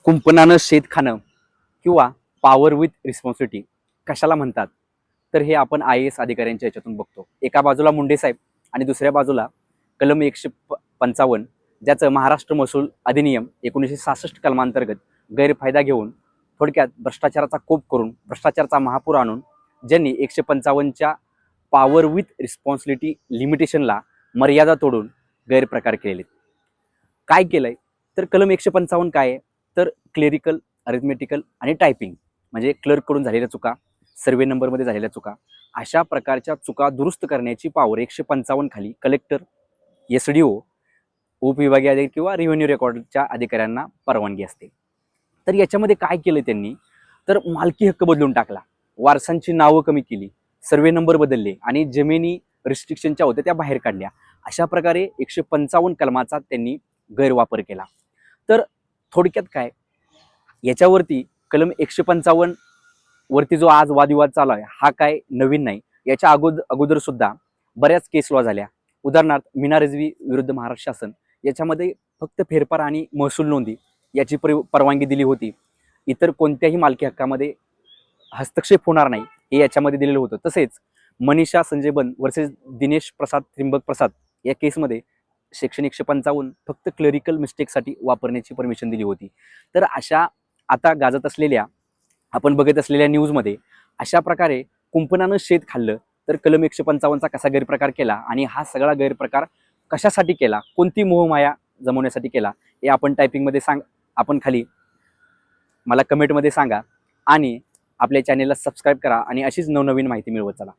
कुंपणानं शेत खाणं किंवा पॉवर विथ रिस्पॉन्सिबिलिटी कशाला म्हणतात, तर हे आपण IAS अधिकाऱ्यांच्या याच्यातून बघतो. एका बाजूला मुंडे साहेब आणि दुसऱ्या बाजूला कलम 155, ज्याचं महाराष्ट्र महसूल अधिनियम 1966 कलमांतर्गत गैरफायदा घेऊन थोडक्यात भ्रष्टाचाराचा कोप करून भ्रष्टाचाराचा महापूर आणून ज्यांनी 155च्या पॉवर विथ रिस्पॉन्सिबिलिटी लिमिटेशनला मर्यादा तोडून गैरप्रकार केलेले. काय केलंय तर कलम 155 काय आहे तर क्लेरिकल, अरिथमेटिकल आणि टायपिंग म्हणजे क्लर्ककडून झालेल्या चुका, सर्वे नंबरमध्ये झालेल्या चुका, अशा प्रकारच्या चुका दुरुस्त करण्याची पॉवर 155 खाली कलेक्टर, SDO, उपविभागीय अधिकारी किंवा रेव्हेन्यू रेकॉर्डच्या अधिकाऱ्यांना परवानगी असते. तर याच्यामध्ये काय केलं त्यांनी तर मालकी हक्क बदलून टाकला, वारसांची नावं कमी केली, सर्वे नंबर बदलले आणि जमिनी रिस्ट्रिक्शनच्या होत्या त्या बाहेर काढल्या. अशा प्रकारे 155 कलमाचा त्यांनी गैरवापर केला. तर थोडक्यात काय याच्यावरती कलम 155 वरती जो आज वादविवाद चालू आहे हा काय नवीन नाही. याच्या अगोदर सुद्धा बऱ्याच केस लॉ झाल्या. उदाहरणार्थ मीना रिजवी विरुद्ध महाराष्ट्र शासन, याच्यामध्ये फक्त फेरफार आणि महसूल नोंदी याची परवानगी दिली होती. इतर कोणत्याही मालकी हक्कामध्ये हस्तक्षेप होणार नाही हे याच्यामध्ये दिलेलं होतं. तसेच मनीषा संजय बन वर्सेस दिनेश प्रसाद त्रिंबक प्रसाद या केसमध्ये सेक्शन 155 फक्त क्लरिकल मिस्टेकसाठी वापरण्याची परमिशन दिली होती. तर अशा आता गाजत असलेल्या, आपण बघत असलेल्या न्यूजमध्ये अशा प्रकारे कुंपणानं शेत खाल्लं तर कलम 155चा कसा गैरप्रकार केला आणि हा सगळा गैरप्रकार कशासाठी केला, कोणती मोहमाया जमवण्यासाठी केला, हे आपण टायपिंगमध्ये आपण खाली मला कमेंटमध्ये सांगा आणि आपल्या चॅनेलला सबस्क्राईब करा आणि अशीच नवनवीन माहिती मिळवत चला.